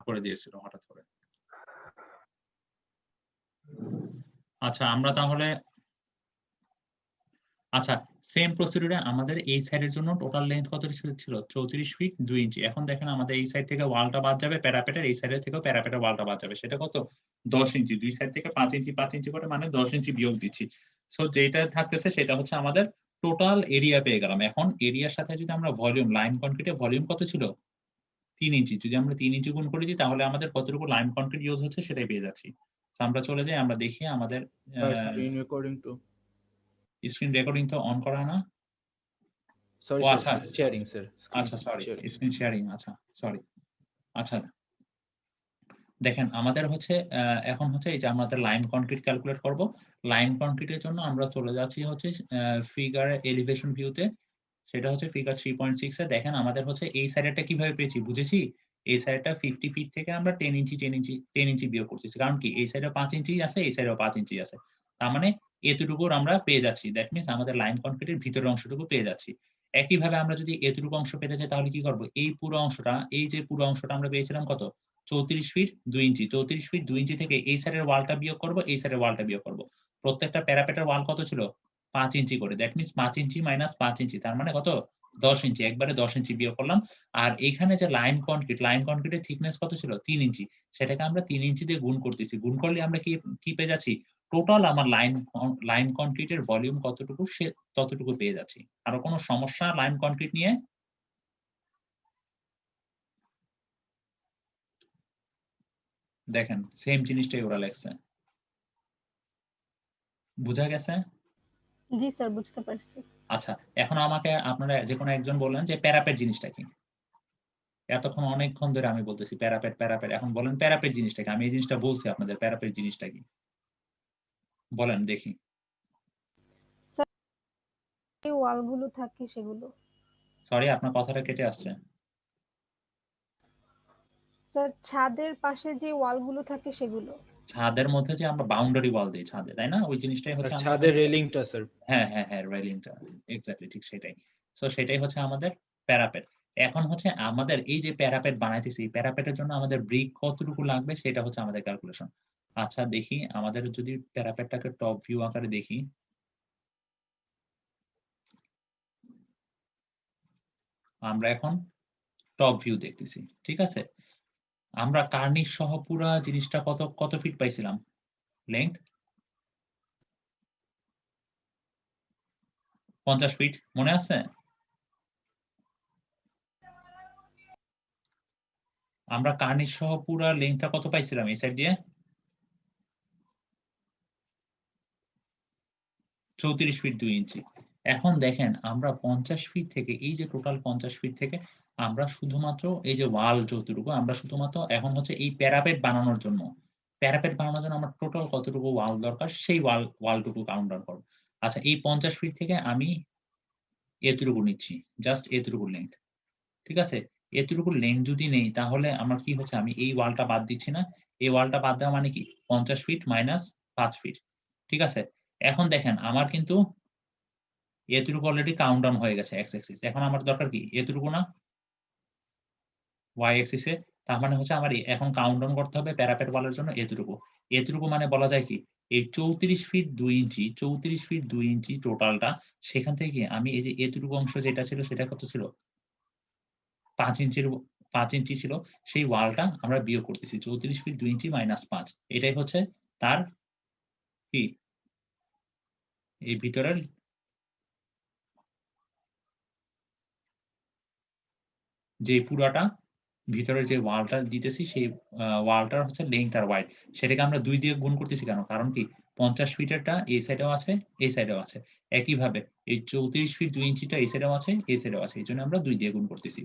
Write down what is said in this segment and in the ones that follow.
করে দিয়েছিল হঠাৎ করে। আচ্ছা আমরা তাহলে আচ্ছা সেম প্রসিডিউরে আমাদের এই সাইডের জন্য টোটাল লেংথ কত ছিল? 34 ফিট 2 ইঞ্চি। এখন দেখেন আমাদের এই সাইড থেকে ওয়ালটা বাদ যাবে প্যারাপেটের, এই সাইডের থেকেও প্যারাপেটের ওয়ালটা বাদ যাবে। সেটা কত? 10 ইঞ্চি। 2 সাইড থেকে 5 ইঞ্চি, 5 ইঞ্চি করে মানে 10 ইঞ্চি বিয়োগ দিচ্ছি। সো যেটা থাকতেছে সেটা হচ্ছে আমাদের টোটাল এরিয়া পেয়ে গেলাম। এখন এরিয়ার সাথে যদি আমরা ভলিউম, লাইম কনক্রিটের ভলিউম কত ছিল? 3 ইঞ্চি। যদি আমরা 3 ইঞ্চি গুণ করে দিই তাহলে আমাদের কতটুকু লাইম কনক্রিট ইউজ হচ্ছে সেটাই পেয়ে যাচ্ছি। সো আমরা চলে যাই, আমরা দেখি আমাদের screen recording to screen recording তো অন করা না? সরি ও স্যার, আচ্ছা, স্ক্রিন শেয়ারিং স্যার, স্ক্রিন আচ্ছা সরি। শেয়ারিং। স্ক্রিন শেয়ারিং আচ্ছা, সরি। আচ্ছা, দেখেন আমাদের হচ্ছে এখন হচ্ছে এই যে আমাদের লাইম কনক্রিট ক্যালকুলেট করব। লাইম কনক্রিটের জন্য আমরা চলে যাচ্ছি হচ্ছে ফিগার এলিভেশন ভিউতে। সেটা হচ্ছে ফিগার 3.6 এ দেখেন আমাদের হচ্ছে এই সাইডটা কিভাবে পেয়েছি বুঝেছি? এই সাইডটা 50 ফিট থেকে আমরা 10 ইঞ্চি বিয়োগ করতেছি। কারণ কি এই সাইডে 5 ইঞ্চি আছে, এই সাইডেও 5 ইঞ্চি আছে। তার মানে এতটুকুর আমরা পেয়ে যাচ্ছি। দ্যাট মিনস আমাদের লাইম কনক্রিটের ভিতরের অংশটুকু পেয়ে যাচ্ছি। একইভাবে আমরা যদি এতটুকু অংশ পেতে চাই তাহলে কি করব? এই পুরো অংশটা, এই যে পুরো অংশটা আমরা পেয়েছিলাম কত? 34 ফিট 2 ইঞ্চি। 34 ফিট 2 ইঞ্চি থেকে এই সাইডের ওয়ালটা বিয়োগ করব, এই সাইডের ওয়ালটা বিয়োগ করব। প্রত্যেকটা প্যারাপেটের ওয়াল কত ছিল? 5 ইঞ্চি করে। দ্যাট মিনস 5 ইঞ্চি মাইনাস 5 ইঞ্চি। তার মানে কত? 10 ইঞ্চি। একবারে 10 ইঞ্চি বিয়োগ করলাম। আর এইখানে যে লাইম কনক্রিটের থিকনেস কত ছিল? 3 ইঞ্চি। সেটাকে আমরা 3 ইঞ্চি দিয়ে গুণ করতেছি। গুণ করলে আমরা কি পেয়ে যাচ্ছি? টোটাল আমার লাইম কনক্রিটের ভলিউম কতটুকু ততটুকু পেয়ে যাচ্ছি। আরো কোন সমস্যা লাইম কনক্রিট নিয়ে? দেখেন সেম জিনিসটাই ওরা লেখছে। বুঝা গেছে? জি স্যার, বুঝতে পারছি। আচ্ছা, এখন আমাকে আপনারা যেকোনো একজন বললেন যে প্যারাপেট জিনিসটা কি? এতক্ষণ অনেকক্ষণ ধরে আমি বলতেছি প্যারাপেট, প্যারাপেট। এখন বলেন প্যারাপেট জিনিসটা কি? আমি এই জিনিসটা বলছি আপনাদের প্যারাপেট জিনিসটা কি? বলেন দেখি। স্যার, এই ওয়ালগুলো থাকে সেগুলো। সরি আপনার কথাটা কেটে আসছে। স্যার, ছাদের পাশে যে ওয়ালগুলো থাকে সেগুলো। ছাদের মধ্যে যে আমরা বাউন্ডারি ওয়াল দেই ছাদে, তাই না? ওই জিনিসটাই হচ্ছে আমরা ছাদের রেলিংটা স্যার। হ্যাঁ, হ্যাঁ, হ্যাঁ, রেলিংটা। এক্সাক্টলি ঠিক সেটাই। সো সেটাই হচ্ছে আমাদের প্যারাপেট। এখন হচ্ছে আমাদের এই যে প্যারাপেট বানাইতেছি, প্যারাপেটের জন্য আমাদের ব্রিক কতটুকু লাগবে সেটা হচ্ছে আমাদের ক্যালকুলেশন। আচ্ছা দেখি আমাদের যদি প্যারাপেটটাকে টপ ভিউ আকারে দেখি। আমরা এখন টপ ভিউ দেখতেছি। ঠিক আছে? আমরা কার্নিশ সহ পুরা জিনিসটা কত ফিট পাইছিলাম? লেংথ? 50 ফিট মনে আছে? আমরা কার্নিশ সহ পুরা লেংথটা কত পাইছিলাম এই সাইড দিয়ে? 34 ফিট 2 ইঞ্চি। এখন দেখেন আমরা 50 ফিট থেকে এই যে টোটাল 50 ফিট থেকে আমরা শুধুমাত্র এই যে ওয়াল যতটুকু আমরা শুধুমাত্র এখন হচ্ছে এই প্যারাপেট বানানোর জন্য আমার টোটাল কতটুকু ওয়াল দরকার সেই ওয়ালটুকু কাউন্ট ডাউন করব। আচ্ছা এই 50 ফিট থেকে আমি এতটুকু নিচ্ছি। জাস্ট এতটুকু লেংথ। ঠিক আছে? এতটুকু লেংথ যদি নেই তাহলে আমার কি হচ্ছে আমি এই ওয়ালটা বাদ দিচ্ছি না। এই ওয়ালটা বাদ দেওয়া মানে কি 50 ফিট মাইনাস 5 ফিট। ঠিক আছে? এখন দেখেন আমার কিন্তু এতটুকু অলরেডি কাউন্ট ডাউন হয়ে গেছে এক্স অ্যাক্সিস। এখন আমার দরকার কি? এতটুকু না? ওয়াই অ্যাক্সিস এ। তার মানে হচ্ছে আমার এখন কাউন্ট ডাউন করতে হবে প্যারাপেট ওয়ালের জন্য এতটুকু। এতটুকু মানে বলা যায় কি? এই 34 ফিট 2 ইঞ্চি, 34 ফিট 2 ইঞ্চি টোটালটা সেখান থেকে আমি এই যে এতটুকু অংশ যেটা ছিল সেটা কত ছিল? 5 ইঞ্চির 5 ইঞ্চি ছিল। সেই ওয়ালটা আমরা বিয়োগ করতেছি। 34 ফিট 2 ইঞ্চি মাইনাস 5। এটাই হচ্ছে তার কি? এই ভিতরের যে পুরাটা ভিতরের যে ওয়ালটা দিতেছি সেই ওয়ালটার হচ্ছে লেংথ আর ওয়াইড। সেটাকে আমরা 2 দিয়ে গুণ করতেছি কেন? কারণ কি 50 ফিটেরটা এই সাইডেও আছে, এই সাইডেও আছে। একইভাবে এই 34 ফিট 2 ইঞ্চিটা এই সাইডেও আছে, এই সাইডেও আছে। এজন্য আমরা 2 দিয়ে গুণ করতেছি।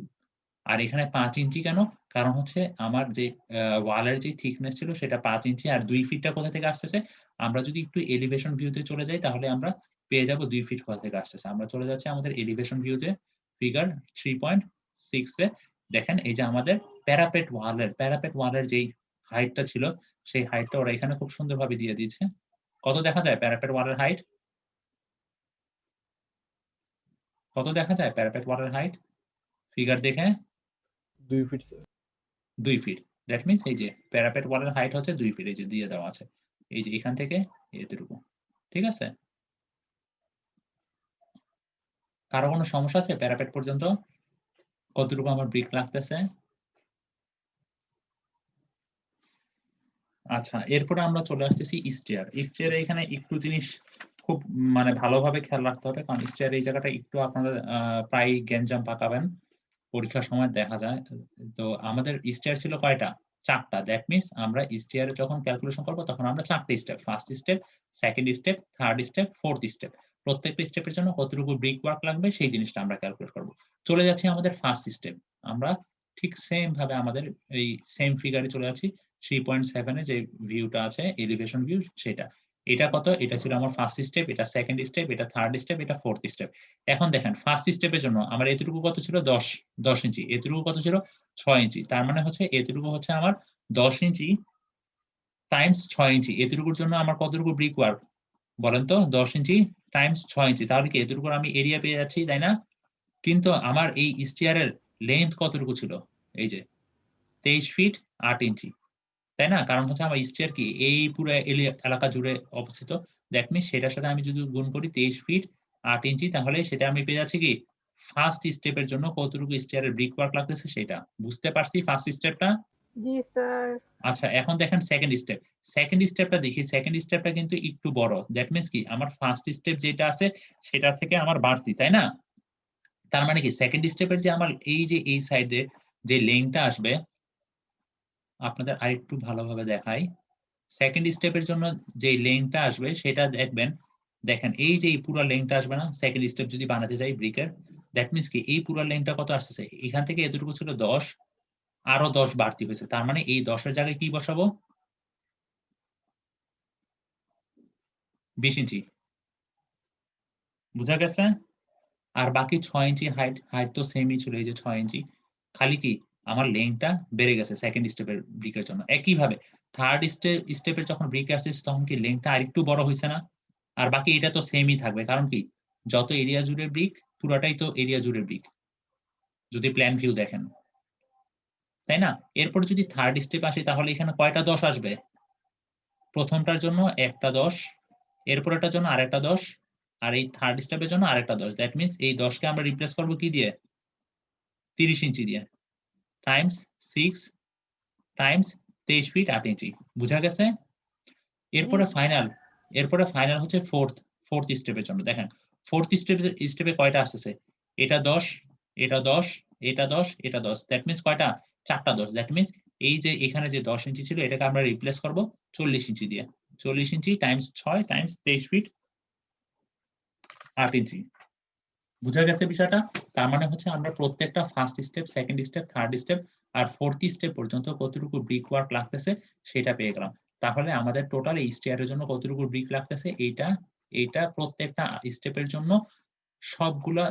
আর এখানে 5 ইঞ্চি কেন? কারণ হচ্ছে আমার যে ওয়ালের যে থিকনেস ছিল সেটা 5 ইঞ্চি আর 2 ফিটটা কোথা থেকে আসতেছে? আমরা যদি একটু এলিভেশন ভিউতে চলে যাই তাহলে আমরা পেয়ে যাব 2 ফিট কোথা থেকে আসতেছে। আমরা চলে যাচ্ছি আমাদের এলিভেশন ভিউতে ফিগার 3.6 এ। দেখেন এই যে আমাদের প্যারাপেট ওয়ালের যেই হাইটটা ছিল সেই হাইটটা ওরা এখানে খুব সুন্দরভাবে দিয়ে দিয়েছে। কত দেখা যায় প্যারাপেট ওয়ালের হাইট? কত দেখা যায় প্যারাপেট ওয়ালের হাইট? ফিগার দেখে? 2 feet sir. 2 feet. That means এই যে প্যারাপেট ওয়ালের হাইট হচ্ছে 2 ফিট, এই যে দিয়ে দেওয়া আছে, এই যে এখান থেকে এতটুকু। ঠিক আছে? কারো কোনো সমস্যা আছে প্যারাপেট পর্যন্ত? কতটুকু আমার ব্রিক লাগতেছে? আচ্ছা, এরপরে আমরা চলে আসতেছি স্টেয়ার। স্টেয়ার এখানে একটু জিনিস খুব মানে ভালোভাবে খেয়াল রাখতে হবে, কারণ স্টেয়ার এই জায়গাটা একটু আপনারা প্রায় গ্যাঞ্জাম পাকাবেন, পরীক্ষার সময় দেখা যায়। তো আমাদের স্টেয়ার ছিল কয়টা? 4টা। দ্যাট মিনস আমরা স্টেয়ারে যখন ক্যালকুলেশন করব তখন আমরা 4টে step, first step, second step, third step, fourth step. প্রত্যেকটা স্টেপের জন্য কতটুকু ব্রিক ওয়ার্ক লাগবে সেই জিনিসটা আমরা ক্যালকুলেট করব। চলে যাচ্ছি আমাদের ফার্স্ট স্টেপ। আমরা ঠিক সেম ভাবে আমাদের এই সেম ফিগারে চলে যাচ্ছি। 3.7 এ যে ভিউটা আছে এলিভেশন ভিউ সেটা। এটা কত? এটা ছিল আমার ফার্স্ট স্টেপ, এটা সেকেন্ড স্টেপ, এটা থার্ড স্টেপ, এটা ফোর্থ স্টেপ। এখন দেখেন ফার্স্ট স্টেপের জন্য আমার এতটুকু কত ছিল? 10 ইঞ্চি। এতটুকু কত ছিল? 6 ইঞ্চি। তার মানে হচ্ছে এতটুকু হচ্ছে আমার 10 ইঞ্চি টাইমস 6 ইঞ্চি। এতটুকুর জন্য আমার কতটুকু ব্রিক ওয়ার্ক বলেন তো? 10 ইঞ্চি টাইমস 6 ইঞ্চি। তাহলে কি এতটুকুর আমি এরিয়া পেয়ে যাচ্ছি, তাই না? কিন্তু আমার এই স্টেয়ারের লেন্থ কতটুকু ছিল? এই যে 23 ফিট 8 ইঞ্চি। তাই না? কারণ হচ্ছে আমার স্টেয়ার কি এই পুরো এলাকা জুড়ে অবস্থিত। দ্যাট মিনস সেটার সাথে আমি যদি গুণ করি 23 ফিট 8 ইঞ্চি, তাহলে সেটা আমি পেয়ে যাচ্ছি কি ফার্স্ট স্টেপের জন্য কতটুকু স্টেয়ারের ব্রিক ওয়ার্ক লাগতেছে সেটা। বুঝতে পারছি ফার্স্ট স্টেপটা? জি স্যার। আচ্ছা, এখন দেখেন সেকেন্ড স্টেপ। সেকেন্ড স্টেপটা দেখি, সেকেন্ড স্টেপটা কিন্তু একটু বড়। দ্যাট মিনস কি আমার ফার্স্ট স্টেপ যেটা আছে সেটা থেকে আমার বাড়তি, তাই না? তার মানে কি সেকেন্ড স্টেপের যে আমার এই যে এই সাইডে যে লেংথটা আসবে, আপনাদের আরেকটু ভালোভাবে দেখাই। সেকেন্ড স্টেপের জন্য যে লেংথটা আসবে সেটা দেখবেন, দেখেন এই যে এই পুরো লেংথটা আসবে না সেকেন্ড স্টেপ যদি বানাতে যাই ব্রিকের, দ্যাট মিনস কি এই পুরো লেংথটা কত আসতেছে? এখান থেকে এতটুকু ছিল 10, আরো 10 বাড়তি হয়েছে। তার মানে এই 10 এর জায়গায় কি বসাবো? 20 ইঞ্চি। বুঝা গেছে? আর বাকি 6 ইঞ্চি হাইট তো সেমই ছিল, এই যে 6 ইঞ্চি। খালি কি আমার লেংথটা বেড়ে গেছে সেকেন্ড স্টেপের ব্রিকের জন্য। একইভাবে থার্ড স্টেপের যখন ব্রিক আসতেছে তখন কি লেংথটা আরেকটু বড় হইছে না? আর বাকি এটা তো সেমই থাকবে। কারণ কি যত এরিয়া জুড়ে ব্রিক পুরাটাই তো এরিয়া জুড়ে ব্রিক। যদি প্ল্যান ভিউ দেখেন। তাই না? এরপর যদি থার্ড স্টেপ আসি তাহলে এখানে কয়টা 10 আসবে? প্রথমটার জন্য একটা 10, এরপরেরটার জন্য আরেকটা 10, আর এই থার্ড স্টেপের জন্য আরেকটা 10। দ্যাট মিনস এই 10 কে আমরা রিপ্লেস করব কি দিয়ে? 30 ইঞ্চি দিয়ে। Times 6 times 23 feet 8 inch. বুঝা গেছে? এরপরে ফাইনাল হচ্ছে ফোর্থ স্টেপের জন্য। দেখেন ফোর্থ স্টেপে কয়টা আসতেছে? এটা 10, এটা 10, এটা 10, এটা 10। দ্যাট মিনস কয়টা? 4টা 10। দ্যাট মিনস এই যে এখানে যে 10 ইঞ্চি ছিল এটাকে আমরা রিপ্লেস করব 40 ইঞ্চি দিয়ে। 40 inch times 6 times 23 feet 8 inch. বুঝা গেছে বিষয়টা? তার মানে হচ্ছে আমরা প্রত্যেকটা first step, second step, third step আর ফোর্থ স্টেপ পর্যন্ত কতটুকু ব্রিক ওয়ার্ক লাগতেছে সেটা পেয়ে গেলাম। তাহলে আমাদের টোটাল এই স্টেয়ারের জন্য কতটুকু ব্রিক লাগতেছে এইটা প্রত্যেকটা স্টেপের জন্য সবগুলা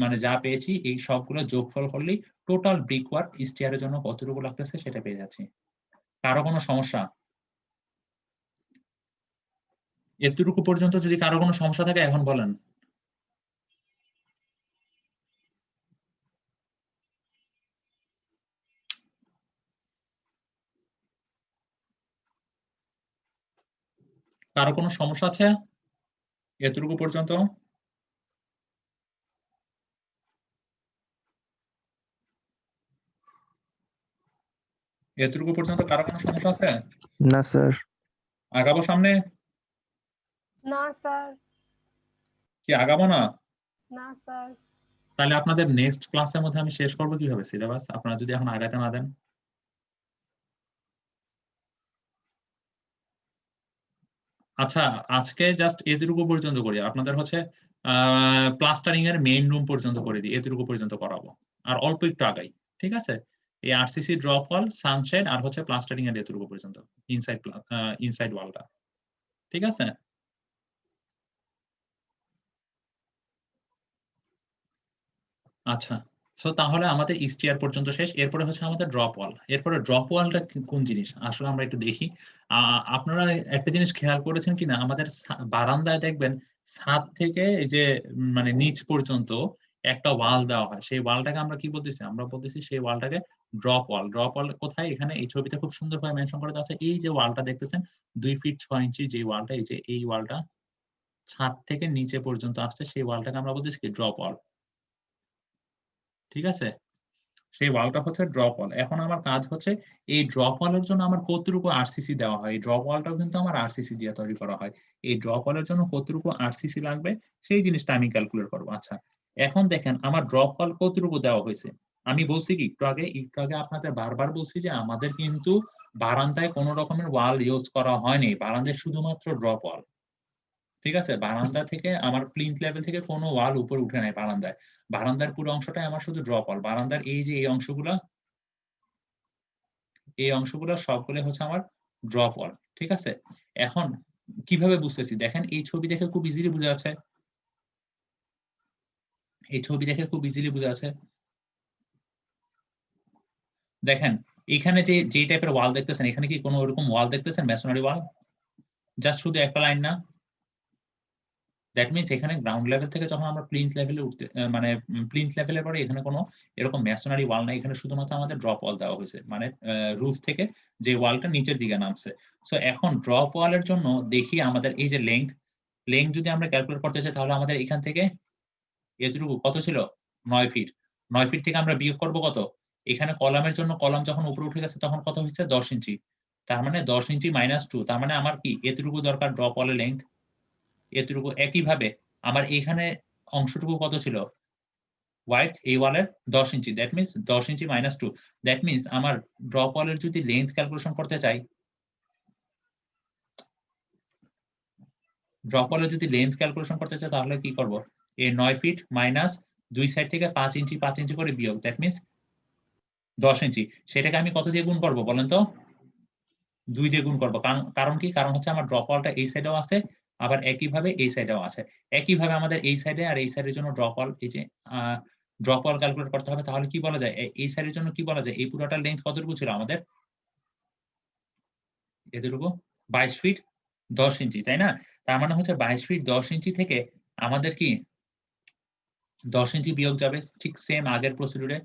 মানে যা পেয়েছি এই সবগুলা যোগফল করলেই টোটাল ব্রিক ওয়ার্ক স্টেয়ারের জন্য কতটুকু লাগতেছে সেটা পেয়ে যাচ্ছি। কারো কোনো সমস্যা? এতটুকু পর্যন্ত যদি কারো কোনো সমস্যা থাকে এখন বলেন। কারো কোনো সমস্যা আছে এতটুকু পর্যন্ত? এতটুকু পর্যন্ত কারো কোনো সমস্যা আছে? না স্যার। আগাবো সামনে? না স্যার। কি আগাবো না? না স্যার। তাহলে আপনাদের নেক্সট ক্লাসের মধ্যে আমি শেষ করবো কিভাবে সিলেবাস, আপনারা যদি এখন আগাতে না দেন? আচ্ছা, আজকে জাস্ট এতটুকু পর্যন্ত করি। আপনাদের হচ্ছে প্লাস্টারিং এর মেইন রুম পর্যন্ত করে দিই, এতটুকু পর্যন্ত করাবো। আর অল্প একটু আগাই, ঠিক আছে? এই আরসিসি ড্রপ ওয়াল, সানশেড আর হচ্ছে প্লাস্টারিং এর এতটুকু পর্যন্ত ইনসাইড ওয়ালটা, ঠিক আছে? আচ্ছা, সো তাহলে আমাদের স্টিয়ার পর্যন্ত শেষ। এরপরে হচ্ছে আমাদের ড্রপ ওয়াল। এরপরে ড্রপ ওয়ালটা কোন জিনিস আসলে আমরা একটু দেখি। আপনারা একটা জিনিস খেয়াল করেছেন কিনা, আমাদের বারান্দায় দেখবেন ছাদ থেকে এই যে মানে নিচ পর্যন্ত একটা ওয়াল দেওয়া হয়। সেই ওয়ালটাকে আমরা কি বলতেছি? আমরা বলতেছি সেই ওয়ালটাকে ড্রপ ওয়াল কোথায়? এখানে এই ছবিতে খুব সুন্দরভাবে মেনশন করা আছে। এই যে ওয়ালটা দেখতেছেন 2 ফিট 6 ইঞ্চি যে ওয়ালটা, এই যে এই ওয়ালটা ছাদ থেকে নিচে পর্যন্ত আসছে, সেই ওয়ালটাকে আমরা বলতেছি কি ড্রপ ওয়াল। ঠিক আছে? সেই ওয়ালটা হচ্ছে ড্রপ ওয়াল। এখন আমার কাজ হচ্ছে এই ড্রপ ওয়ালের জন্য আমার কতটুকু আরসিসি দেওয়া হয়। এই ড্রপ ওয়ালটাও কিন্তু আমার আরসিসি দিয়ে তৈরি করা হয়। এই ড্রপ ওয়ালের জন্য কতটুকু আরসিসি লাগবে সেই জিনিসটা আমি ক্যালকুলেট করব। আচ্ছা। এখন দেখেন আমার ড্রপ ওয়াল কতটুকু দেওয়া হইছে। আমি বলছি কি একটু আগে আপনাদের বারবার বলছি যে আমাদের কিন্তু বারান্দায় কোন রকমের ওয়াল ইউজ করা হয়নি। বারান্দায় শুধুমাত্র ড্রপ ওয়াল। ঠিক আছে? বারান্দা থেকে আমার প্লিন্থ লেভেল থেকে কোন ওয়াল উপরে উঠে নাই বারান্দায়। বারান্দার পুরো অংশটাই আমার শুধু ড্রপ ওয়াল। বারান্দার এই যে এই অংশগুলা সবগুলাই হচ্ছে আমার ড্রপ ওয়াল। ঠিক আছে? এখন কিভাবে বুঝতেছি? দেখেন এই ছবি দেখে খুব ইজিলি বুঝা যাচ্ছে। এই ছবি দেখে খুব ইজিলি বুঝা যাচ্ছে। দেখেন এখানে যে টাইপের ওয়াল দেখতেছেন, এখানে কি কোন ওরকম ওয়াল দেখতেছেন মেসোনারি ওয়াল? জাস্ট শুধু একটা লাইন না? দ্যাট মিনস এখানে গ্রাউন্ড লেভেল থেকে যখন আমরা প্লিন্থ লেভেলে উঠতে মানে প্লিন্থ লেভেলের পরে এখানে কোন এরকম মেসোনারি ওয়াল নাই। এখানে শুধুমাত্র আমাদের ড্রপ ওয়াল দেওয়া হইছে। মানে রুফ থেকে যে ওয়ালটা নিচের দিকে নামছে। সো এখন ড্রপ ওয়ালের জন্য দেখি আমাদের এই যে লেংথ যদি আমরা ক্যালকুলেট করতে চাই তাহলে আমাদের এখান থেকে এতটুকু কত ছিল? ৯ ফিট। ৯ ফিট থেকে আমরা বিয়োগ করব কত? এখানে কলামের জন্য কলাম যখন উপরে উঠে গেছে তখন কত হইছে? ১০ ইঞ্চি। তার মানে ১০ ইঞ্চি মাইনাস 2 তার মানে আমার কি এতটুকু দরকার ড্রপ ওয়ালের লেংথ। এতটুকু একইভাবে আমার এখানে অংশটুকু কত ছিল? হোয়াইট এই ওয়ালের ১০ inch. That means ১০ inch minus 2 that means আমার ড্রপ ওয়ালের যদি লেংথ ক্যালকুলেশন করতে চাই, তাহলে কি করব? এই ৯ ফিট মাইনাস ২ সাইড থেকে ৫ ইঞ্চি, ৫ ইঞ্চি করে বিয়োগ। দ্যাট মিনস ১০ ইঞ্চি। সেটাকে আমি কত দিয়ে গুণ করব বলেন তো? ২ দিয়ে গুণ করব। কারণ কি? কারণ হচ্ছে আমার ড্রপ ওয়ালটা এই সাইডেও আছে, আবার একইভাবে এই সাইডেও আছে। একইভাবে আমাদের এই সাইডে আর এই সাইডের জন্য ড্রপ ওয়াল এই যে আ ড্রপ ওয়াল ক্যালকুলেট করতে হবে। তাহলে কি বলা যায়? এই সাইডের জন্য কি বলা যায়? এই পুরোটার লেংথ কতটুকু ছিল আমাদের? এতটুকু ২২ ফিট ১০ ইঞ্চি, তাই না? তার মানে হচ্ছে ২২ ফিট ১০ ইঞ্চি থেকে আমাদের কি ১০ ইঞ্চি বিয়োগ যাবে ঠিক সেম আগের প্রসিডিউর এ।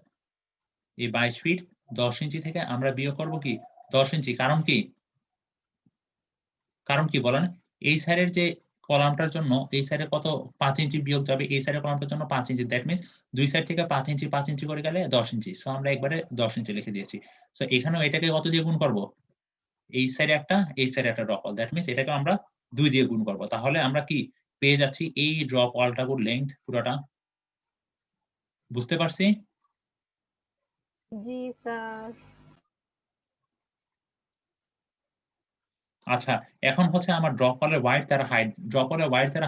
এই ২২ ফিট ১০ ইঞ্চি থেকে আমরা বিয়োগ করব কি? ১০ ইঞ্চি। কারণ কি? কারণ কি বলেন? এই সাইডের যে কলামটার জন্য এই সাইডে কত ৫ ইঞ্চি বিয়োগ যাবে, এই সাইডের কলামটার জন্য ৫ ইঞ্চি। দ্যাট মিনস ২ সাইড থেকে ৫ ইঞ্চি, ৫ ইঞ্চি করে গেলে ১০ ইঞ্চি। সো আমরা একবারে ১০ ইঞ্চি লিখে দিয়েছি। সো এখানেও এটাকে কত দিয়ে গুণ করব? এই সাইডে একটা, এই সাইডে একটা ড্রপ ওয়াল। দ্যাট মিনস এটাকে আমরা ২ দিয়ে গুণ করব। তাহলে আমরা কি পেয়ে যাচ্ছি এই ড্রপ ওয়ালটার লেংথ পুরাটা। বুঝতে পারছি? জি স্যার। আচ্ছা, এখন হচ্ছে আমার ড্রপ ওয়ালের ওয়াইড দ্বারা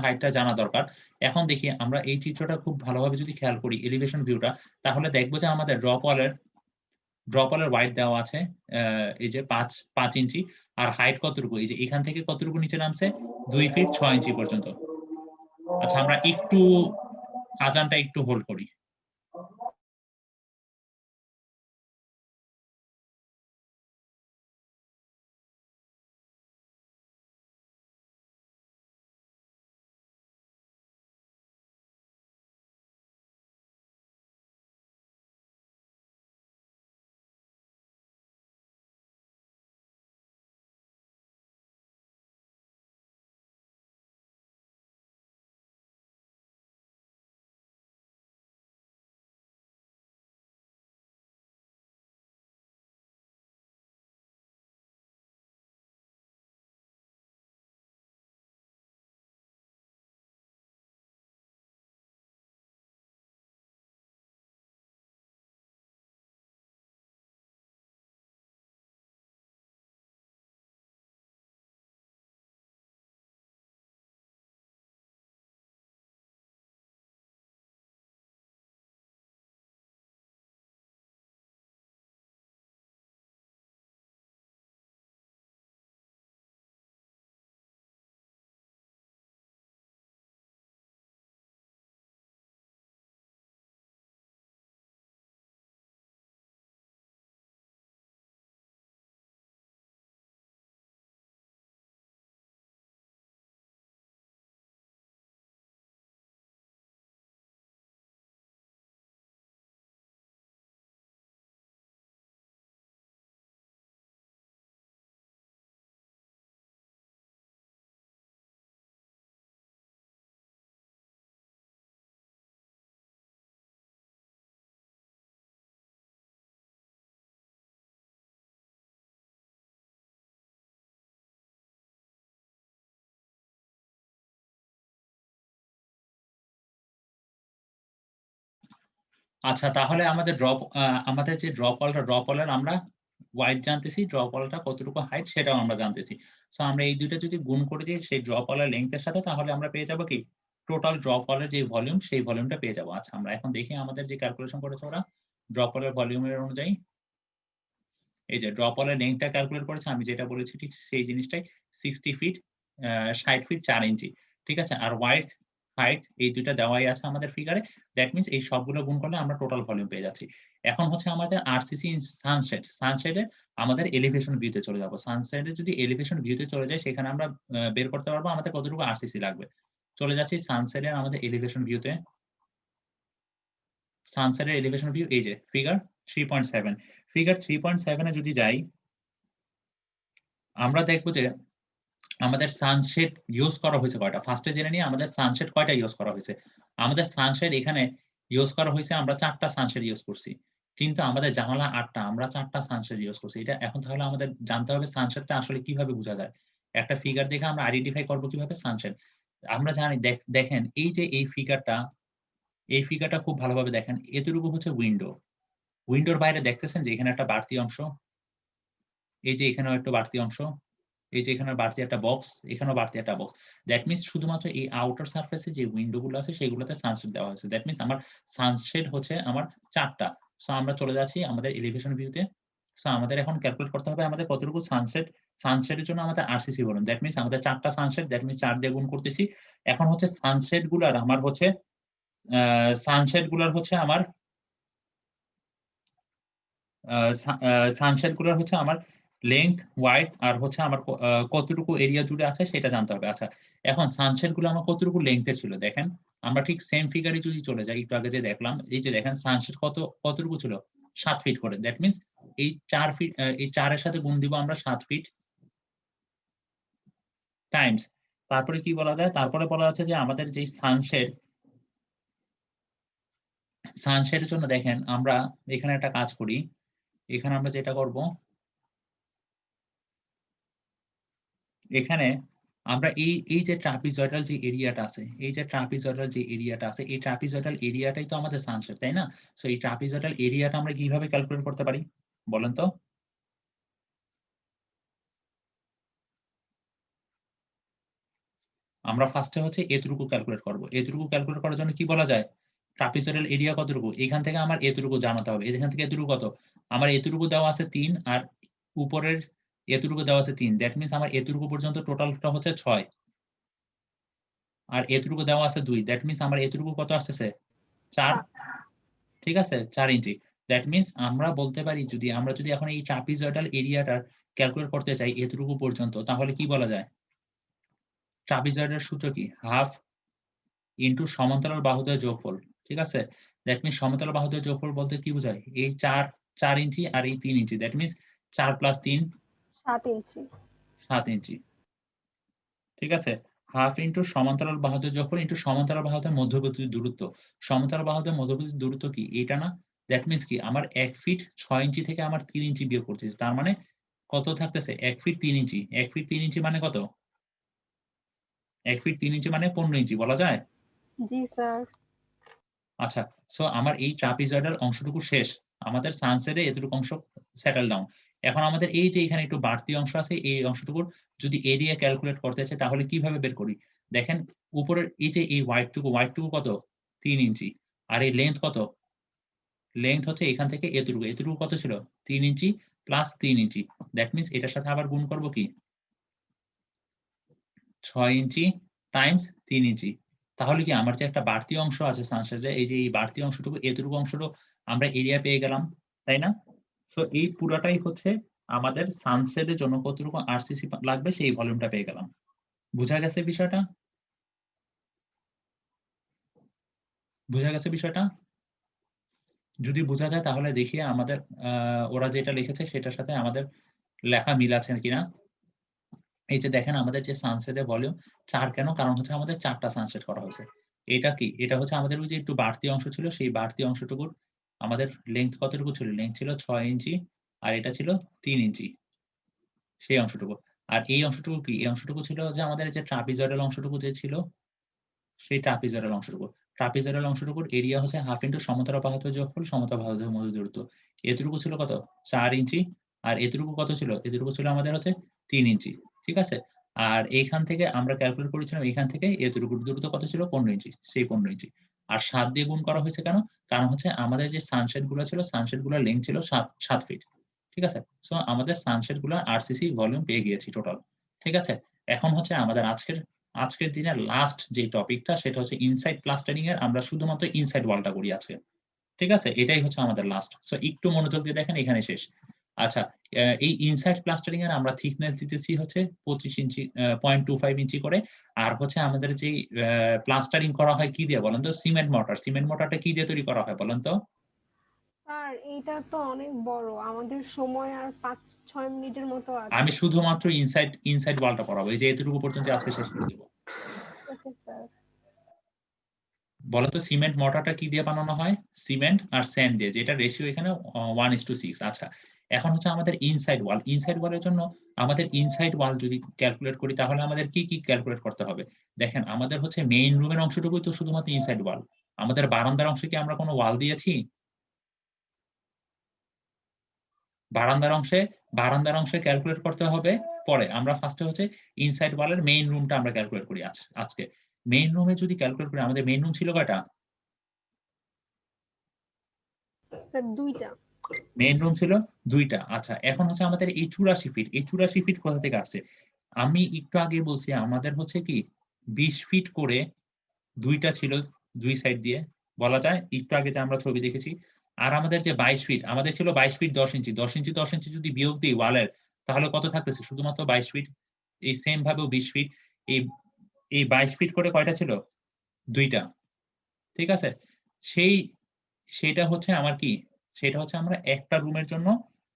হাইটটা জানা দরকার। এখন দেখি আমরা এই চিত্রটা খুব ভালোভাবে যদি খেয়াল করি এলিভেশন ভিউটা, তাহলে দেখব যে আমাদের ড্রপ ওয়ালের ওয়াইড দেওয়া আছে এই যে ৫ ইঞ্চি আর হাইট কতটুকু? এই যে এখান থেকে কতটুকু নিচে নামছে? ২ ফিট ৬ ইঞ্চি পর্যন্ত। আচ্ছা আমরা আজানটা একটু হোল্ড করি। আচ্ছা, তাহলে আমাদের যে ড্রপ ওয়ালের আমরা ওয়াইড জানতেছি, ড্রপ ওয়ালটা কতটুকু হাইট সেটাও আমরা জানতেছি। সো আমরা এই দুইটা যদি গুণ করে দিই সেই ড্রপ ওয়ালের লেংথ এর সাথে, তাহলে আমরা পেয়ে যাব কি টোটাল ড্রপ ওয়ালের যে ভলিউম সেই ভলিউমটা পেয়ে যাব। আচ্ছা, আমরা এখন দেখি আমাদের যে ক্যালকুলেশন করেছে ওরা ড্রপ ওয়ালের ভলিউমের অনুযায়ী। এই যে ড্রপ ওয়ালের লেংথটা ক্যালকুলেট করেছে, আমি যেটা বলেছি ঠিক সেই জিনিসটাই 60 ফিট 60 ফিট 4 ইঞ্চি। ঠিক আছে? আর ওয়াইড হাইট এই দুইটা দেওয়াই আছে আমাদের ফিগারে। দ্যাট মিনস এই সবগুলো গুণ করলে আমরা টোটাল ভলিউম পেয়ে যাচ্ছি। এখন হচ্ছে আমাদের আরসিসি ইন সানসেট। সানসেটে আমাদের এলিভেশন ভিউ তে চলে যাব। সানসেটে যদি এলিভেশন ভিউ তে চলে যাই সেখানে আমরা বের করতে পারবো আমাদের কতটুকু আরসিসি লাগবে। চলে যাচ্ছি সানসেটের আমাদের এলিভেশন ভিউ তে। সানসেটের এলিভেশন ভিউ এই যে ফিগার 3.7। ফিগার 3.7 এ যদি যাই, আমরা দেখব যে আমাদের সানশেড ইউজ করা হয়েছে কয়টা। ফার্স্টে জেনে নিই আমাদের সানশেড কয়টা ইউজ করা হয়েছে। আমাদের সানশেড এখানে ইউজ করা হয়েছে, আমরা 4 টা সানশেড ইউজ করছি। কিন্তু আমাদের জানালা 8 টা, আমরা 4 টা সানশেড ইউজ করছি। এটা এখন তাহলে আমাদের জানতে হবে সানশেডটা আসলে কিভাবে বোঝা যায়। একটা ফিগার দেখে আমরা আইডেন্টিফাই করব কিভাবে সানশেড। আমরা জানি দেখেন এই যে এই ফিগারটা খুব ভালোভাবে দেখেন। এতটুকু হচ্ছে উইন্ডো। উইন্ডোর বাইরে দেখতেছেন যে এখানে একটা বাড়তি অংশ। এই যে এখানেও একটা বাড়তি অংশ। এই যে এখানে বাড়তি একটা বক্স, এখানেও বাড়তি একটা বক্স। দ্যাট মিনস শুধুমাত্র এই আউটার সারফেসে যে উইন্ডো গুলো আছে সেগুলোতে সানশেড দেওয়া হয়েছে। দ্যাট মিনস আমার সানশেড হচ্ছে আমার ৪ টা। সো আমরা চলে যাচ্ছি আমাদের এলিভেশন ভিউতে। সো আমাদের এখন ক্যালকুলেট করতে হবে আমাদের কতটুকু সানশেডের জন্য আমাদের আরসিসি বলুন। দ্যাট মিনস আমাদের ৪ টা সানশেড, দ্যাট মিনস ৪ দিয়ে গুণ করতেছি। এখন হচ্ছে সানশেড গুলার আমার হচ্ছে সানশেড গুলার হচ্ছে আমার সানশেড গুলার হচ্ছে আমার লেংথ, ওয়াইডথ আর হচ্ছে আমার কতটুকু এরিয়া জুড়ে আছে সেটা জানতে হবে। আচ্ছা, এখন সানশেড গুলো আমার কতটুকু লেংথ এর ছিল দেখেন। আমরা ঠিক সেম ফিগারে যদি চলে যাই, একটু আগে যে দেখলাম, এই যে দেখেন সানশেড কতটুকু ছিল? ৭ ফিট করে। দ্যাট মিনস এই ৪ ফিট এই ৪ এর সাথে গুণ দিব আমরা ৭ ফিট টাইমস। তারপরে কি বলা যায়? তারপরে বলা আছে যে আমাদের যেই সানশেড এর জন্য দেখেন আমরা এখানে একটা কাজ করি। এখানে আমরা যেটা করব, এখানে আমরা এই যে ট্রাপিজয়েডাল যে এরিয়াটা আছে, এই যে ট্রাপিজয়েডাল যে এরিয়াটা আছে, এই ট্রাপিজয়েডাল এরিয়াটাই তো আমাদের সানশেড, তাই না? সো এই ট্রাপিজয়েডাল এরিয়াটা আমরা কিভাবে ক্যালকুলেট করতে পারি? বলেন তো? আমরা ফার্স্টে হচ্ছে এতটুকু ক্যালকুলেট করব। এতটুকু ক্যালকুলেট করার জন্য কি বলা যায়? ট্রাপিজয়েডাল এরিয়া কতটুকু? এখান থেকে আমার এতটুকু জানাতে হবে। এখান থেকে এতটুকু কত? আমার এতটুকু দেওয়া আছে ৩ আর উপরের এতটুকু দেওয়া আছে ৩। দ্যাট মিনস আমার এতটুকু পর্যন্ত টোটালটা হচ্ছে ৬। আর এতটুকু দেওয়া আছে ২। দ্যাট মিনস আমার এতটুকু কত আসতেছে? ৪। ঠিক আছে? ৪ ইঞ্চি। দ্যাট মিনস আমরা বলতে পারি আমরা যদি এখন এই ট্রাপিজয়েডাল এরিয়াটার ক্যালকুলেট করতে চাই এতটুকু পর্যন্ত, তাহলে কি বলা যায়? ট্রাপিজয়েডের সূত্র কি? হাফ ইনটু সমান্তরাল বাহুদ্বয়ের যোগফল। ঠিক আছে? দ্যাট মিনস সমান্তরাল বাহুদ্বয়ের যোগফল বলতে কি বোঝায়? এই ৪ ইঞ্চি আর এই ৩ ইঞ্চি। দ্যাট মিনস ৪ প্লাস ৩ 7 ইঞ্চি। ৭ ইঞ্চি। ঠিক আছে? হাফ ইনটু সমান্তরাল বাহুদ্বয়ের যোগফল ইনটু সমান্তরাল বাহুদের মধ্যবর্তী দূরত্ব। সমান্তরাল বাহুদের মধ্যবর্তী দূরত্ব কি? এইটা না? দ্যাট মিনস কি? আমার ১ ফিট ৬ ইঞ্চি থেকে আমার ৩ ইঞ্চি বিয়োগ করতেছি। তার মানে কত থাকতেছে? ১ ফিট ৩ ইঞ্চি। ১ ফিট ৩ ইঞ্চি মানে কত? ১ ফিট ৩ ইঞ্চি মানে ১৫ ইঞ্চি বলা যায়? জি স্যার। আচ্ছা, সো আমার এই ট্রাপিজয়েডাল অংশটুকু শেষ। আমাদের সানসেটে এতটুকু অংশ সেটেল ডাউন। এখন আমাদের এই যে এখানে একটু বাড়তি অংশ আছে, এই অংশটুকুর যদি এরিয়া ক্যালকুলেট করতে চাই তাহলে কিভাবে বের করি? দেখেন উপরের এই যে এই হোয়াইটটুকু কত? ৩ ইঞ্চি। আর এই লেংথ কত? লেংথ হচ্ছে এখান থেকে এতটুকু। এতটুকু কত ছিল? ৩ ইঞ্চি প্লাস ৩ ইঞ্চি। দ্যাট মিনস এটার সাথে আবার গুণ করব কি? ৬ ইঞ্চি টাইমস ৩ ইঞ্চি। তাহলে কি আমার যে একটা বাড়তি অংশ আছে সানশেডে, এই যে এই বাড়তি অংশটুকু এতটুকু অংশটুকু আমরা এরিয়া পেয়ে গেলাম, তাই না? সো এই পুরাটাই হচ্ছে আমাদের সানশেডের জন্য কতটুকু আরসিসি লাগবে সেই ভলিউমটা পেয়ে গেলাম। বুঝা গেছে বিষয়টা? বুঝা গেছে বিষয়টা? যদি বুঝা যায় তাহলে দেখি আমাদের ওরা যেটা লিখেছে সেটার সাথে আমাদের লেখা মিল আছে কিনা। এই যে দেখেন আমাদের যে সানসেটের ভলিউম ৪ কেন? কারণ হচ্ছে আমাদের ৪ টা সানসেট করা হয়েছে। এটা কি? এটা হচ্ছে আমাদের ওই যে একটু বাড়তি অংশ ছিল, সেই বাড়তি অংশটুকুর আমাদের লেংথ কতটুকু ছিল? লেংথ ছিল ৬ ইঞ্চি আর এটা ছিল ৩ ইঞ্চি, সেই অংশটুকু। আর এই অংশটুকু কি? এই অংশটুকু ছিল যে আমাদের যে ট্রাপিজয়েডাল অংশটুকু যে ছিল, সেই ট্রাপিজয়েডাল অংশটুকু। ট্রাপিজয়েডাল অংশটুকুর এরিয়া হচ্ছে হাফ ইন্টু সমতল বাহুর যোগফল সমতল বাহুর মধ্যে দূরত্ব। এতটুকু ছিল কত 4 ইঞ্চি, আর এতটুকু কত ছিল, এতটুকু ছিল আমাদের হচ্ছে 3 ইঞ্চি। ঠিক আছে, আর এইখান থেকে আমরা ক্যালকুলেট করেছিলাম এখান থেকে এতটুকু দূরত্ব কত ছিল 15 ইঞ্চি, সেই 15 ইঞ্চি। আর 7 দিয়ে গুণ করা হয়েছে কেন? কারণ হচ্ছে আমাদের যে সানশেড গুলো ছিল, সানশেড গুলোর লেন্থ ছিল 7 ফিট। ঠিক আছে, সো আমাদের সানশেড গুলো আরসিসি ভলিউম পেয়ে গিয়েছি টোটাল। ঠিক আছে, এখন হচ্ছে আমাদের আজকের দিনের লাস্ট যে টপিকটা, সেটা হচ্ছে ইনসাইড প্লাস্টারিং এর আমরা শুধুমাত্র ইনসাইড ওয়ালটা করি আজকে। ঠিক আছে, এটাই হচ্ছে আমাদের লাস্ট। সো একটু মনোযোগ দিয়ে দেখেন, এখানে শেষ। আচ্ছা, এই ইনসাইড প্লাস্টারিং এর আমরা থিকনেস দিতেছি হচ্ছে 25 ইঞ্চি, 0.25 ইঞ্চি করে। আর হচ্ছে আমাদের যে প্লাস্টারিং করা হয় কি দিয়ে বলেন তো? Cement mortar. সিমেন্ট মর্টারটা কি দিয়ে তৈরি করা হয় বলেন তো? স্যার এইটা তো অনেক বড়, আমাদের সময় আর 5-6 মিনিটের মতো আছে। আমি শুধুমাত্র ইনসাইড ওয়ালটা পড়াবো, এই যে এতটুকু পর্যন্ত আজকে শেষ করে দেব। Okay sir. বলেন তো সিমেন্ট মর্টারটা কি দিয়ে বানানো হয়? সিমেন্ট আর স্যান্ড দিয়ে, যেটা রেশিও এখানে 1:6। আচ্ছা, এখন হচ্ছে আমাদের ইনসাইড ওয়াল। ইনসাইড ওয়ালের জন্য আমাদের ইনসাইড ওয়াল যদি ক্যালকুলেট করি, তাহলে আমাদের কি ক্যালকুলেট করতে হবে? দেখেন, আমাদের হচ্ছে মেইন রুমের অংশটুকুই তো শুধুমাত্র ইনসাইড ওয়াল। আমাদের বারান্দার অংশে কি আমরা কোনো ওয়াল দিয়েছি? বারান্দার অংশে ক্যালকুলেট করতে হবে পরে। আমরা ফার্স্টে হচ্ছে ইনসাইড ওয়ালের মেইন রুমটা আমরা ক্যালকুলেট করি আজকে। মেইন রুমে যদি ক্যালকুলেট করি, আমাদের মেইন রুম ছিল কয়টা? স্যার 2টা। মেইন রুম ছিল 2টা। আচ্ছা, এখন হচ্ছে আমাদের এই 84 ফিট, এই 84 ফিট কোথা থেকে আসছে? আমি একটু আগে বলছি আমাদের হচ্ছে কি 20 ফিট করে 2টা ছিল 2 সাইড দিয়ে, বলা যায় একটু আগে যে আমরা ছবি দেখেছি। আর আমাদের যে 22 ফিট, আমাদের ছিল 22 ফিট 10 ইঞ্চি। 10 ইঞ্চি 10 ইঞ্চি যদি বিয়োগ দিই ওয়ালের, তাহলে কত থাকতেছে? শুধুমাত্র 22 ফিট। এই সেম ভাবেও 20 ফিট। এই এই 22 ফিট করে কয়টা ছিল? 2টা। ঠিক আছে? সেই সেটা হচ্ছে আমার কি? সেটা হচ্ছে আমরা একটা রুমের জন্য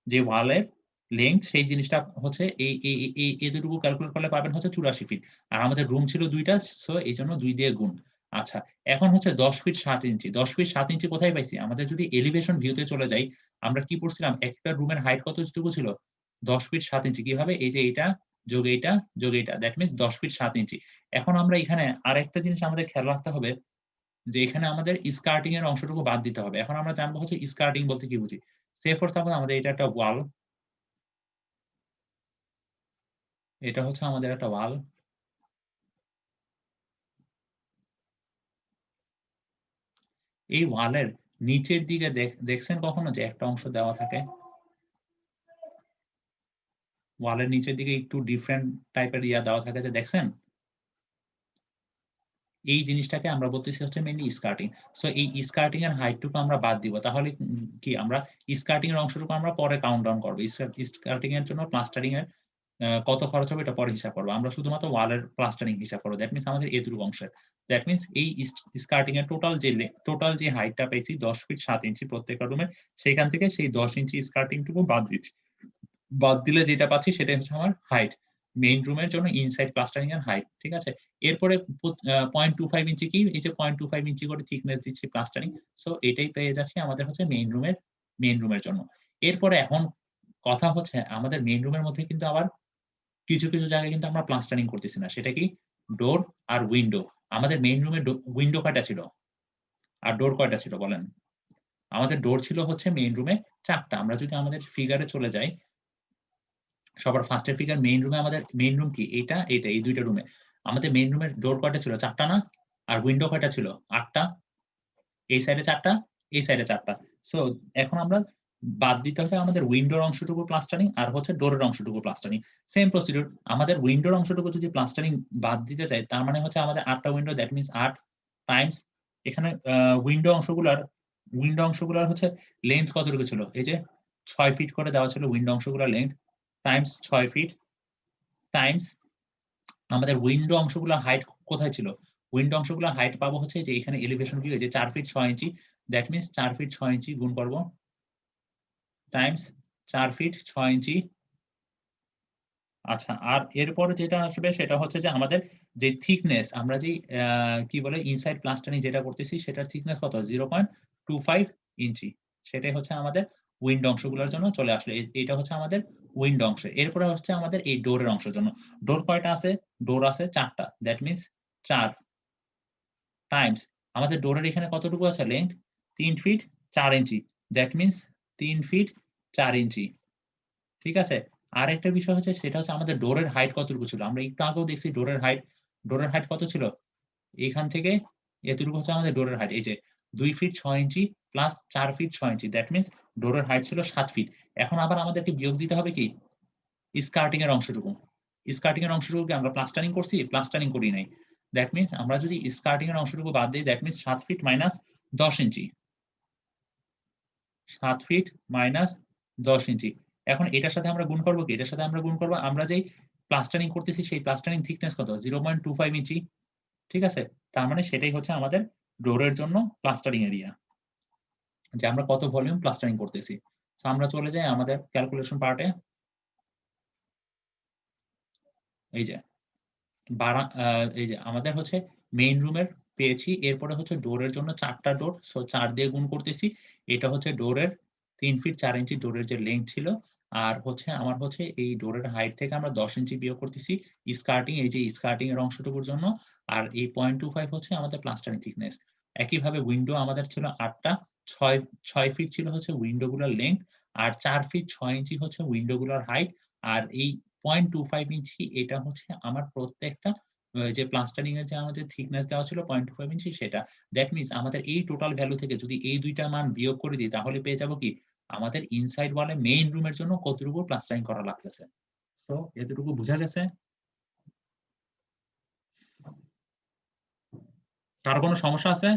যে ওয়ালের লেংথ, সেই জিনিসটা হচ্ছে এই এতটুকু ক্যালকুলেট করলে পাবেন হচ্ছে 84 ফিট। আর আমাদের রুম ছিল 2টা, সো এইজন্য 2 দিয়ে গুণ। আচ্ছা, এখন হচ্ছে 10 ফিট 7 ইঞ্চি। 10 ফিট 7 ইঞ্চি কোথায় পাইছি? আমাদের যদি এলিভেশন ভিউ তে চলে যাই, আমরা কি পড়ছিলাম? একটা রুমের হাইট কতটুকু ছিল? 10 ফিট 7 ইঞ্চি। কিভাবে? এই যে এইটা যোগ এইটা যোগ এইটা, দ্যাট মিনস 10 ফিট 7 ইঞ্চি। এখন আমরা এখানে আরেকটা জিনিস আমাদের খেয়াল রাখতে হবে, যে এখানে আমাদের স্কার্টিং এর অংশটুকু বাদ দিতে হবে। এখন আমরা জানবো হচ্ছে স্কার্টিং বলতে কি বুঝি। সে ফর সাপোজ আমাদের এটা একটা ওয়াল, এটা হচ্ছে আমাদের একটা ওয়াল। এই ওয়ালের নিচের দিকে দেখছেন কখনো যে একটা অংশ দেওয়া থাকে? ওয়ালের নিচের দিকে একটু ডিফারেন্ট টাইপের দেওয়া থাকে, যে দেখছেন? এই জিনিসটাকে আমরা বলতেছি হচ্ছে মেইনলি স্কার্টিং। সো এই স্কার্টিং এর হাইটটুকু আমরা বাদ দিব। তাহলে কি আমরা স্কার্টিং এর অংশটুকু আমরা পরে কাউন্ট ডাউন করব। স্কার্টিং এর জন্য প্লাস্টারিং এর কত খরচ হবে এটা পরে হিসাব করব। আমরা শুধুমাত্র ওয়ালের প্লাস্টারিং হিসাব করব। দ্যাট মিনস আমাদের এতটুকু অংশের। দ্যাট মিনস এই স্কার্টিং এর টোটাল যে হাইটটা পেয়েছি 10 ফিট 7 ইঞ্চি প্রত্যেকটা রুমে, সেখান থেকে সেই 10 ইঞ্চি স্কার্টিংটুকু বাদ দিচ্ছি। বাদ দিলে যেটা পাচ্ছি সেটাই হচ্ছে আমার হাইট। মেইন রুমের জন্য ইনসাইড প্লাস্টারিং এর হাইট। ঠিক আছে? এরপরে 0.25 ইঞ্চি কি? এই যে 0.25 ইঞ্চি করে থিকনেস দিচ্ছি প্লাস্টারিং। সো এটাই পেয়ে যাচ্ছি আমাদের হচ্ছে মেইন রুমের জন্য। এরপরে এখন কথা হচ্ছে আমাদের মেইন রুমের মধ্যে কিন্তু আবার কিছু জায়গায় কিন্তু আমরা প্লাস্টারিং করতেছি না। সেটা কি? ডোর আর উইন্ডো। আমাদের মেইন রুমে উইন্ডো কয়টা ছিল? আর ডোর কয়টা ছিল বলেন? আমাদের ডোর ছিল হচ্ছে মেইন রুমে 4টা। আমরা যদি আমাদের ফিগারে চলে যাই, সবার ফার্স্ট এর ফিগার, মেইন রুমে আমাদের মেইন রুম কি? এইটা, এই 2টা রুমে। আমাদের মেইন রুমের ডোর কয়টা ছিল? 4টা না? আর উইন্ডো কয়টা ছিল? 8টা। এই সাইডে 4টা, এই সাইডে 4টা। সো এখন আমরা বাদ দিতে হবে আমাদের উইন্ডোর অংশটুকু প্লাস্টারিং আর হচ্ছে ডোরের অংশটুকু প্লাস্টারিং। Same procedure. আমাদের উইন্ডোর অংশটুকু যদি প্লাস্টারিং বাদ দিতে চাই, তার মানে হচ্ছে আমাদের 8টা উইন্ডো, দ্যাট মিনস 8 টাইমস এখানে উইন্ডো অংশগুলার হচ্ছে লেন্থ কতটুকু ছিল? এই যে 6 ফিট করে দেওয়া ছিল উইন্ডো অংশগুলোর লেন্থ, টাইমস 6 ফিট টাইমস আমাদের উইন্ডো অংশগুলোর হাইট কোথায় ছিল? উইন্ডো অংশগুলোর হাইট পাবো হচ্ছে যে এখানে এলিভেশন ভিউ, যে 4 feet 6 inch, that means 4 feet 6 inch গুণ করব টাইমস 4 ফিট 6 ইঞ্চি। আচ্ছা, আর এরপরে যেটা আসবে সেটা হচ্ছে যে আমাদের যে থিকনেস, আমরা যে কি বলে ইনসাইড প্লাস্টারিং যেটা করতেছি সেটার থিকনেস কত? 0.25 ইঞ্চি। সেটাই হচ্ছে আমাদের উইন্ডো অংশগুলোর জন্য চলে আসলো। এটা হচ্ছে আমাদের উইন্ডো অংশ। এরপরে হচ্ছে আমাদের এই ডোরের অংশের জন্য। ডোর কয়টা আছে? ডোর আছে 4টা। দ্যাট মিনস 4 টাইমস আমাদের ডোরের এখানে কতটুকু আছে length 3 feet 4 inch, that means 3 feet 4 inch. ঠিক আছে, আর একটা বিষয় হচ্ছে সেটা হচ্ছে আমাদের ডোরের হাইট কতটুকু ছিল। আমরা একটু আগেও দেখছি ডোরের হাইট কত ছিল, এইখান থেকে এতটুকু হচ্ছে আমাদের ডোরের হাইট। এই যে 2 feet 6 inch plus 4 feet 6 inch, that means ডোরের হাইট ছিল 7 ফিট। এখন আবার আমাদেরকে বিয়োগ দিতে হবে কি স্কার্টিং এর অংশটুকু। স্কার্টিং এর অংশটুকু কি আমরা প্লাস্টারিং করছি? প্লাস্টারিং করি নাই। দ্যাট মিন্স আমরা যদি স্কার্টিং এর অংশটুকু বাদ দিই, that means 7 feet minus 10 inch. 7 feet minus 10 inch. এখন এটার সাথে আমরা গুণ করব কি? এটার সাথে আমরা গুণ করব আমরা যেই প্লাস্টারিং করতেছি সেই প্লাস্টারিং থিকনেস কত? 0.25 ইঞ্চি। ঠিক আছে? তার মানে সেটাই হচ্ছে আমাদের ডোরের জন্য প্লাস্টারিং এরিয়া। যে আমরা কত ভলিউম প্লাস্টারিং করতেছি। সো আমরা চলে যাই আমাদের ক্যালকুলেশন পার্টে। এই যে এই যে আমাদের হচ্ছে মেইন রুমের পেয়েছি। এরপরে হচ্ছে ডোরের জন্য 4টা ডোর। সো 4 দিয়ে গুণ করতেছি। এটা হচ্ছে ডোরের 3 ফিট 4 ইঞ্চি ডোরের যে লেংথ ছিল। আর হচ্ছে আমার হচ্ছে এই ডোরের হাইট থেকে আমরা 10 ইঞ্চি বিয়োগ করতেছি স্কার্টিং, এই যে স্কার্টিং এর অংশটুকুর জন্য। আর এই 0.25 হচ্ছে আমাদের প্লাস্টারিং থিকনেস। একইভাবে উইন্ডো আমাদের ছিল 8টা, 6 ফিট ছিল হচ্ছে উইন্ডো গুলোর লেংথ, আর 4 ফিট 6 ইঞ্চি হচ্ছে উইন্ডো গুলোর হাইট। আর এই 0.25 ইঞ্চি এটা হচ্ছে আমার প্রত্যেকটা যে প্লাস্টারিং এর যে আমাদের থিকনেস দেওয়া ছিল 0.25 ইঞ্চি সেটা। দ্যাট মিনস আমাদের এই টোটাল ভ্যালু থেকে যদি এই দুইটা মান বিয়োগ করে দিই তাহলে পেয়ে যাব কি আমাদের ইনসাইড ওয়ালে মেইন রুমের জন্য কতটুকু প্লাস্টারিং করা লাগতেছে। সো এতটুকু বোঝা গেছে? কারো কোনো সমস্যা আছে?